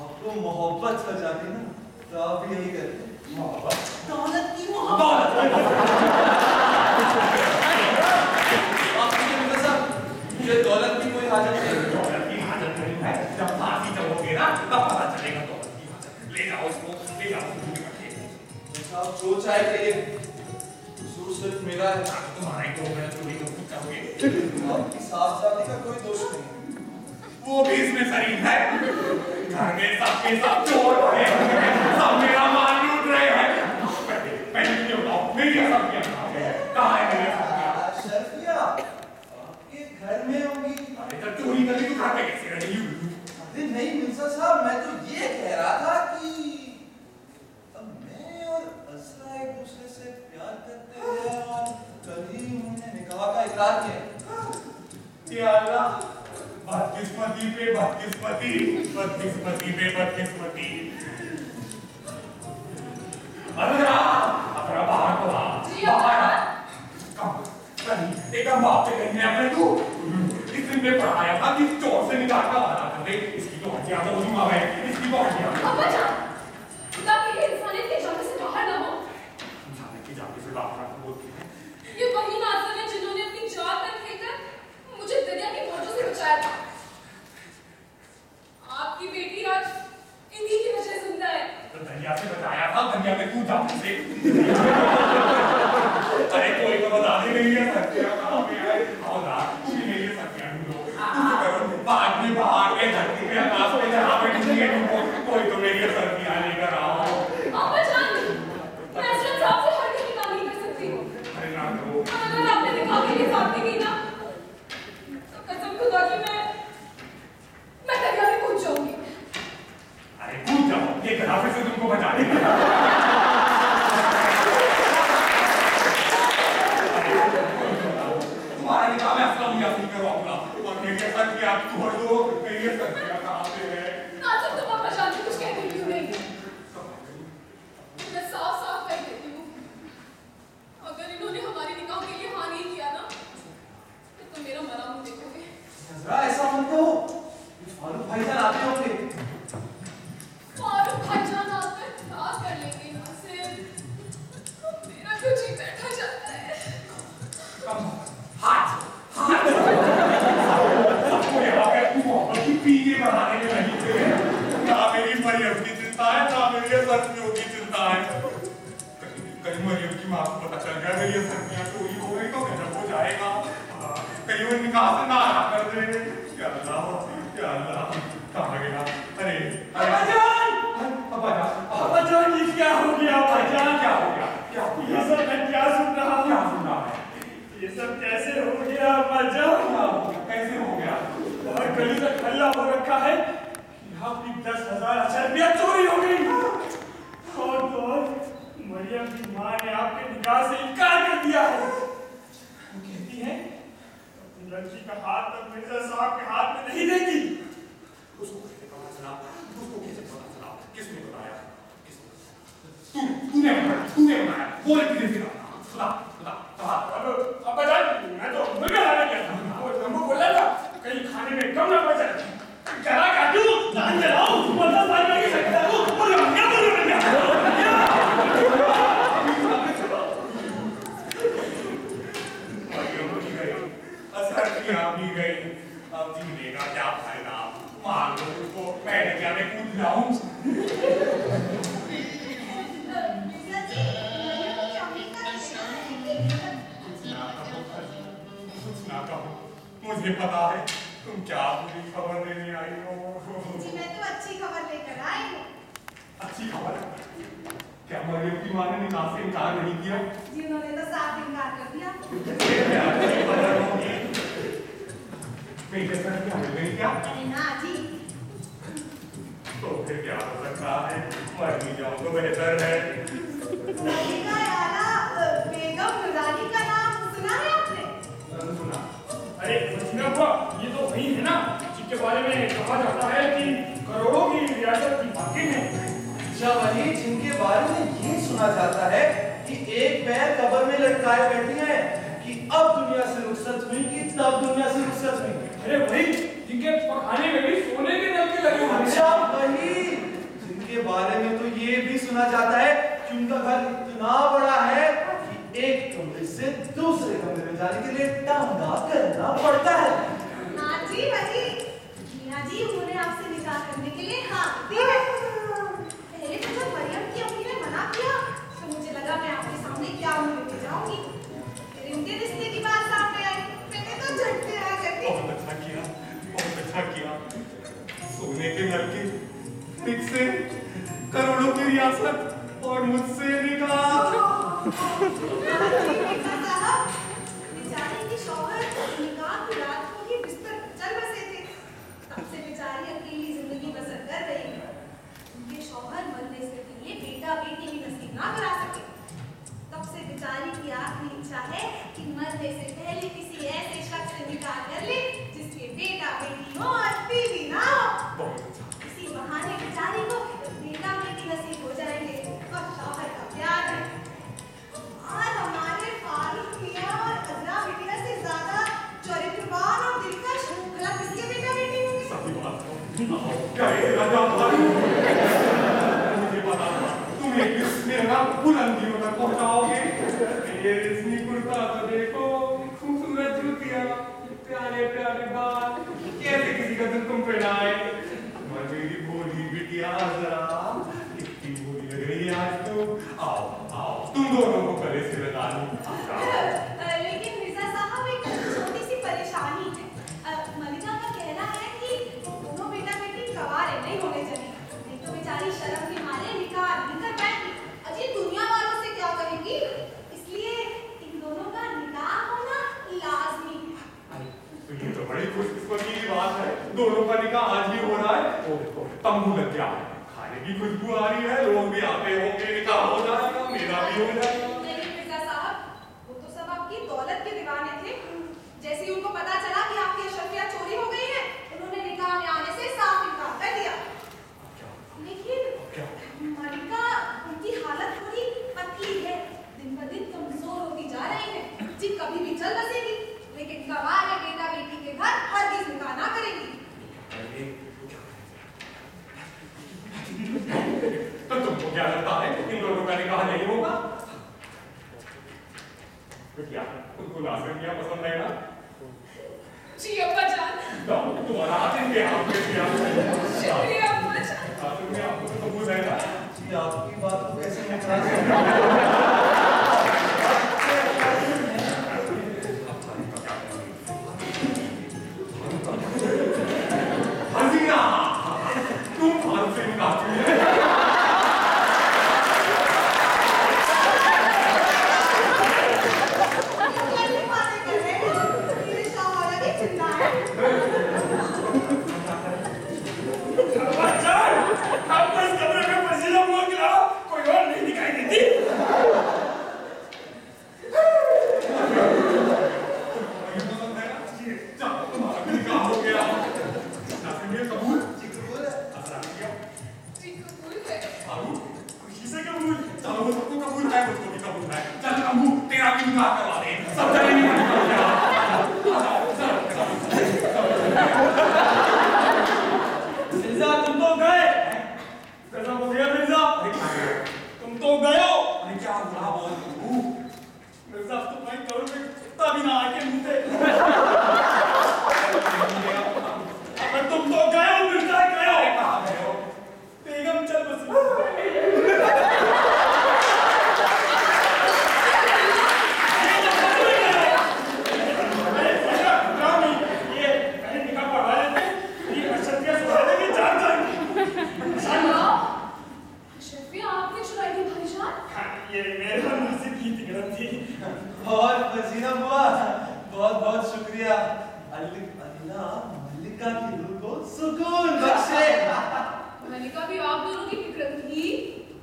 आपको मोहब्बत हो जाती ना तो आप भी यही करते। मोहब्बत, दौलत की मोहब्बत। मिर्जा साहब मुझे दौलत की कोई हाजत नहीं। दौलत की हाजत नहीं है, जब फांसी चढ़ोगे ना तब पता चलेगा दौलत की हाजत। ले जाओ इसको, ले जाओ आप जो चाहे करिए, कसूर सिर्फ मेरा है। तुम्हारे को मैं चोरी को पूछ करोगे, आपकी साथ-साथी का कोई दोष नहीं। वो भी इसमें शरीक है। घर में सबके सब चोर भरे हैं, सब मेरा माल लूट रहे हैं। पहले मुझे बताओ मेरी असलियत कहाँ है? कहाँ है मेरी असलियत? शर्फिया आपके घर में होंगी। अरे तो चोरी करने को घर पे कैसे रही? अरे नहीं मिर्जा साहब, मैं तो ये कह रहा था कि अब मैं और असरा एक दूसरे से प्यार करते हैं और कल ही उन्होंने निकाह का इकरार किया। या अल्लाह, बदकिस्मती पे बदकिस्मती, बदकिस्मती पे बदकिस्मती। अरे बाहर तो आ, बाहर आ। एकदम बाप से कहीं अपने तू इस दिन में पढ़ाया था कि चोर से निकाल का वादा कर दे, इसकी तो हड्डियां तो उसी माँ है, इसकी तो हड्डियां। अब्बा जान, ताकि ये इंसानियत के जाने से बाहर ना हो। इंसानियत की जाने से बाहर ना बोलती है। ये वही नाज़िर है जिन्होंने अपनी जान पर खेलकर मुझे दरिया की मौजों से बचाया था। आपकी बेटी आज इन्हीं की वजह से जिंदा है। तो दरिया से बचाया था, दरिया में तू जाने से। अरे कोई तो बता दे मेरी ये सत्या कहाँ पे है? आओ ना, तू भी मेरी ये सत्या ढूंढो। कुछ करो, बाद में बाहर के धरती पे आकाश पे जहाँ पे ढूंढिए ढूंढो, कोई तो मेरी ये सत्या लेकर आओ। अब्बा जान, मैं असलम साहब से हर कहीं काम नहीं कर सकती हूँ। अरे ना करो। अगर आपने दिखा के लिए साथ नहीं की ना, तो कसम खुदा की मैं दरिया में कूद जाऊंगी। अरे कूद जाओ, ये गधाफे से तुमको बचा देगा। तुम्हारा निकाह मैं असलम यासीन करवाऊंगा और मेरी सत्या छोड़ दो, मेरी सत्या कहाँ पे है? नाज़िर तुम अब्बा जान से कुछ कहती क्यों नहीं? मैं साफ-साफ कह देती हूँ, अगर इन्होंने हमारे निकाह के लिए हाँ नहीं किया ना, तो तुम मेरा मरा मुँह देखोगे। नजरा ऐसा मत कहो, फारूक भाईजान आते होंगे। फारूक भाईजान आकर क्या कर लेंगे नाज़िर? मेरा तो जी बैठा जाता है। हाथ सबको यहाँ पे मोहब्बत की पीने बढ़ाने में लगी हुई है। ना मेरी मरियम की चिंता है, ना मेरी सत्यों की चिंता है। कहीं मरियम की माँ को पता चल गया मेरी सत्यां चोरी हो गई तो गजब हो जाएगा। कहीं वो निकाह से ना कर दे। या अल्लाह, कहाँ गया? अरे अब्बा जान, ये क्या हो गया? अब्बा जान, क्या हो गया? ये सब मैं क्या सुन रहा हूँ? क्या सुना है? ये सब कैसे हो गया? अब्बा जान, कैसे हो गया? और गली तक हल्ला हो रखा है कि आपकी 10,000 अशरफिया चोरी हो गई। और तो और मरियम की माँ ने आपके निकाह से इनकार कर दिया है। वो कहती है लड़की का हाथ तक मिर्जा साहब के हाथ में नहीं देगी। उसको कैसे पता चला? उसको कैसे पता चला? किसने बताया? तूने बताया। बोल किधर से खुदा अब बता। मैं तो मुर्गा लाने गया था। वो हमको बोला था कहीं खाने में कम ना पड़ जाए। जरा काटू जान चलाओ मतलब बात नहीं सकता हूं। बोल क्या असर की आप भी गई। अब जीने का क्या फायदा? मान लो उसको मैं क्या में कूद जाऊं। मुझे पता है तुम क्या बुरी खबर लेने आई हो। जी मैं तो अच्छी खबर लेकर आई हूँ। अच्छी खबर? क्या मरियम की माँ ने निकाह से इनकार नहीं किया? जी उन्होंने तो साफ इनकार कर दिया। अच्छी खबर होगी। मेरे सर क्या मिल गई क्या? अरे ना जी। तो फिर क्या हो सकता है? मर ही जाओ तो बेहतर है। मलिका यारा बेगम नुरानी का नाम सुना है आपने? सुना। अरे सुना हुआ ये तो वही है ना जिसके बारे में कहा जाता है कि करोड़ों की रियासत की मालकिन है। अच्छा वही जिनके बारे में ये सुना जाता है कि एक पैर कब्र में लटकाए बैठी है कि अब दुनिया से रुखसत हुई कि तब दुनिया से रुखसत हुई। अरे वही जिनके पखाने में भी सोने के नलके लगे हुए हैं। अच्छा वही जिनके बारे में तो ये भी सुना जाता है कि उनका घर इतना बड़ा है कि एक कमरे से दूसरे कमरे में जाने के लिए टांगा करना पड़ता है। हाँ जी वही। मीना जी उन्होंने आपसे निकाह करने के लिए हाँ दी है। पहले तो जब मरियम की अम्मी ने मना किया तो मुझे लगा मैं आपके सामने क्या मुंह लेके जाऊंगी। फिर इनके रिश्ते की बात सामने आई। मैंने तो झटके आ करके बहुत अच्छा किया, बहुत अच्छा किया। सोने के नलके, रिक्शे, करोड़ों की रियासत और मुझसे निकाह। बेचारी के शौहर निकाह की रात को ही बिस्तर पर चल बसे थे। तब से बेचारी अकेली जिंदगी बसर कर रही है। उनके शौहर मरने से पहले बेटा बेटी भी नसीब ना करा सके। तब से बेचारी की आखिरी इच्छा है कि मरने से पहले किसी ऐसे शख्स से निकाह कर ले जिसके बेटा बेटी हो और बीवी ना हो। इसी बहाने बेचारी को बेटा बेटी नसीब हो जाएंगे और शौहर का प्यार है। और हमारे फारूक मियां और अजरा बिटिया से ज्यादा चरित्रवान और दिलकश भला किसके बेटा बेटी होंगे? सही बात है। क्या ये राजा भाई? मुझे पता था तुम एक दिन मेरा नाम बुलंदियों तक पहुंचाओगे। ये रेशमी कुर्ता तो देखो, खूबसूरत जूतियां, प्यारे प्यारे बाल, कैसे किसी का दिल तुम पे ना आए। और मेरी भोली बिटिया अजरा, कितनी भोली लग रही है आज तो। आओ आओ तुम दोनों को गले से लगा लूं। लेकिन मिर्जा साहब एक छोटी सी परेशानी है। मलिका का कहना है कि दोनों बेटा बेटी गवारे नहीं होने चाहिए। नहीं तो बेचारी शर्म के मारे निकाह नहीं कर पाएंगी। अजी दुनिया वालों से क्या कहेंगी? इसलिए इन दोनों का निकाह होना लाजमी है। तो ये तो बड़ी खुशकिस्मती की बात है। दोनों का निकाह आज ही हो रहा है। ओह तंबू लग गया है, खाने की खुशबू आ रही है, लोग भी आते होंगे, निकाह हो जाएगा, मेरा भी हो जाएगा। नहीं मिर्जा साहब, वो तो सब आपकी दौलत के दीवाने थे। जैसे ही उनको पता चला कि आपकी अशरफिया चोरी हो गई है, उन्होंने निकाह में आने से साफ इनकार कर दिया। लेकिन मलिका उनकी हालत थोड़ी पतली है, दिन ब दिन कमजोर होती जा रही है। जी कभी भी चल बसेगी, लेकिन गवार है बेटा बेटी के घर हरगिज निकाह ना करेगी। तो तुमको क्या लगता है इन दोनों का निकाह नहीं होगा? तो क्या तुमको नासिर क्या पसंद है ना? जी अब्बा जान। तो तुम्हारा हाथ इनके हाथ में दिया। शुक्रिया अब्बा जान। तुमने आपको तो कबूल है ना? जी आपकी बात को कैसे निकाल सकते हसीना तुम हाथ से निकालती है। कैसी बातें कर रहे हो? मेरे शौहर अभी जिंदा है। अब्बा जान, आपको इस कमरे में पसीना हुआ कि कोई और नहीं दिखाई देती। चलो तुम्हारा भी निकाह हो गया। नाज़रीन कबूल? जी कबूल है। असलाम क्या? जी कबूल है। बाबू खुशी से कबूल। चलो वो सबको कबूल है, मुझको भी कबूल है। चल अम्मू तेरा भी निकाह करवा दे। सब चलेंगे मिर्जा तुम तो गए। कैसा हो गया मिर्जा? तुम तो गए हो। अरे क्या हुआ बोल? मिर्जा तुम्हारी करोड़ में कुत्ता भी ना आके मुंह पे। अगर तुम तो गए हो मिर्जा, गए हो। कहाँ गए हो? बेगम चल बसी। शफिया आपने चुराई थी भाईजान? ये मेरे नसीब की तिगड़न थी। बहुत हसीना बुआ, बहुत बहुत शुक्रिया। अल्लाह मल्लिका की रूह को सुकून बख्शे। मल्लिका भी आप दोनों की फिक्र थी?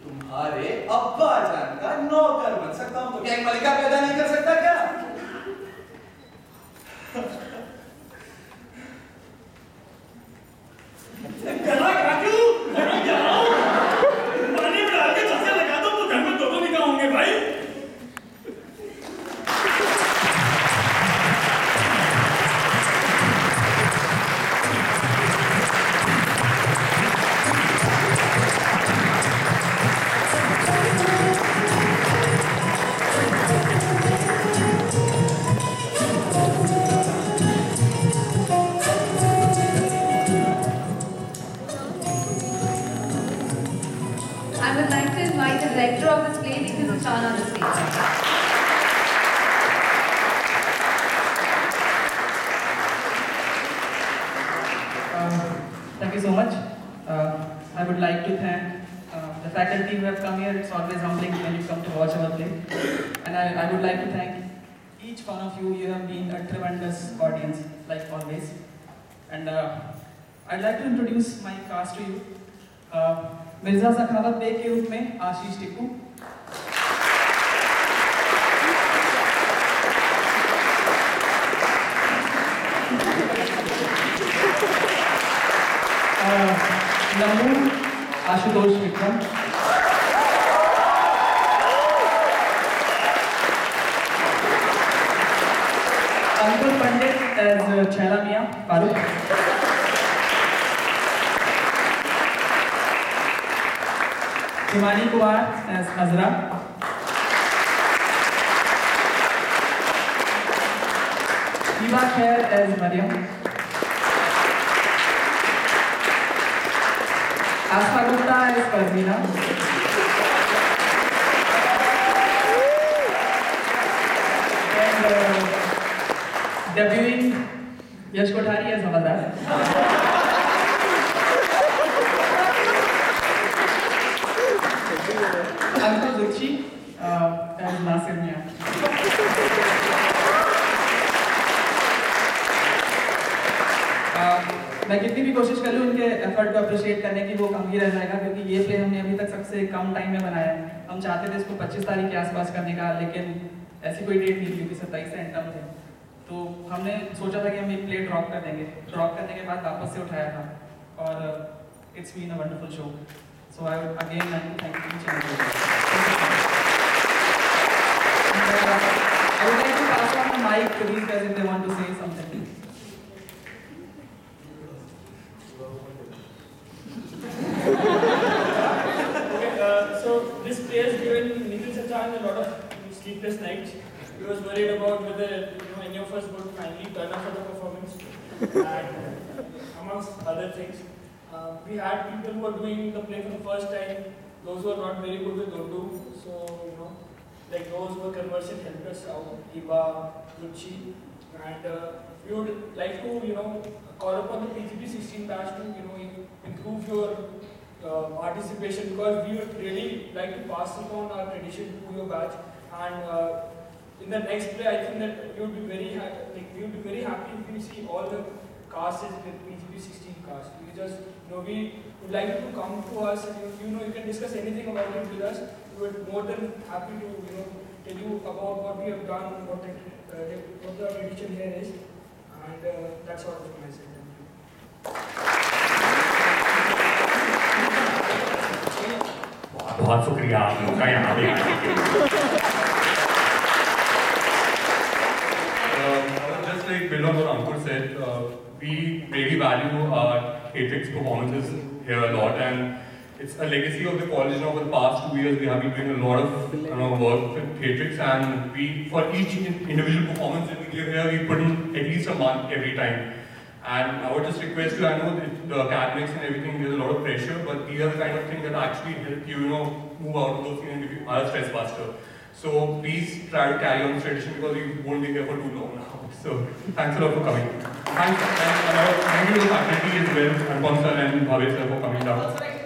तुम्हारे अब्बा जान का नौकर बन सकता हूँ तो क्या एक मल्लिका पैदा नहीं कर सकता क्या? गला काटू, मैं जा रहा हूँ। पानी में डाल के छासे लगा दो तो घर में दो निकाह होंगे भाई। I would like to invite the director of this play, Nikhil Uchan, on the stage. Thank you so much. I would like to thank the faculty who have come here. It's always humbling when you come to watch our play. And I would like to thank each one of you. You have been a tremendous audience, like always. And I'd like to introduce my cast to you. Mirza Sakhawat Baig के रूप में Ashish Tikku, Namu Ashutosh Vikram, Ankur Pandit as Chhaila Miyan Farooq, Himani Kumar as Azra, Hiba Khair as Mariam, Aastha Gupta as Parveena, and debuting Yash Kothari as Havaldar, Ankur Dukhi as Nasir मियां। मैं कितनी भी कोशिश कर लूँ उनके एफर्ट को अप्रिशिएट करने की, वो कम ही रह जाएगा, क्योंकि ये प्ले हमने अभी तक सबसे कम टाइम में बनाया है। हम चाहते थे इसको 25 तारीख के आसपास करने का, लेकिन ऐसी कोई डेट नहीं थी क्योंकि 27 से एंटम थे। तो हमने सोचा था कि हम ये प्ले ड्रॉप कर देंगे। ड्रॉप करने के बाद वापस से उठाया था, और it's been a wonderful show. So I would again like to thank each and everyone. I would like to pass on the mic to these guys if they want to say something. So this play has given Nikhil Sachan a lot of sleepless nights. He was worried about whether any of us would finally turn up for the performance, and amongst other things. We had people who were doing the play for the first time, those who are not very good with Urdu, so like those who were conversant helped us out, Iba, Ruchi, and we would like to call upon the PGP 16 batch to improve your participation, because we would really like to pass upon our tradition to your batch, and in the next play I think that we would be very happy if we see all the casts in the PGP 16 cast. We just we would like you to come to us, and you can discuss anything about it with us. We would more than happy to tell you about what we have done, what the tradition here is, And that's all from my side. Thank you. बहुत शुक्रिया आप लोग का यहाँ पे आने के लिए। Just like build on what Ankur said, we really value our theatrics performances here a lot, and it's a legacy of the college. Now, for the past 2 years, we have been doing a lot of work with theatrics, and we, for each individual performance that we give here, we put in at least a month every time. And I would just request you, I know that the academics and everything, there's a lot of pressure, but these are the kind of things that actually help you, move out of those things and give you a stress buster. So please try to carry on this tradition because we won't be here for too long now. So thanks a lot for coming. Thank you to the faculty as well, Anupam sir and Bhavya sir for coming down.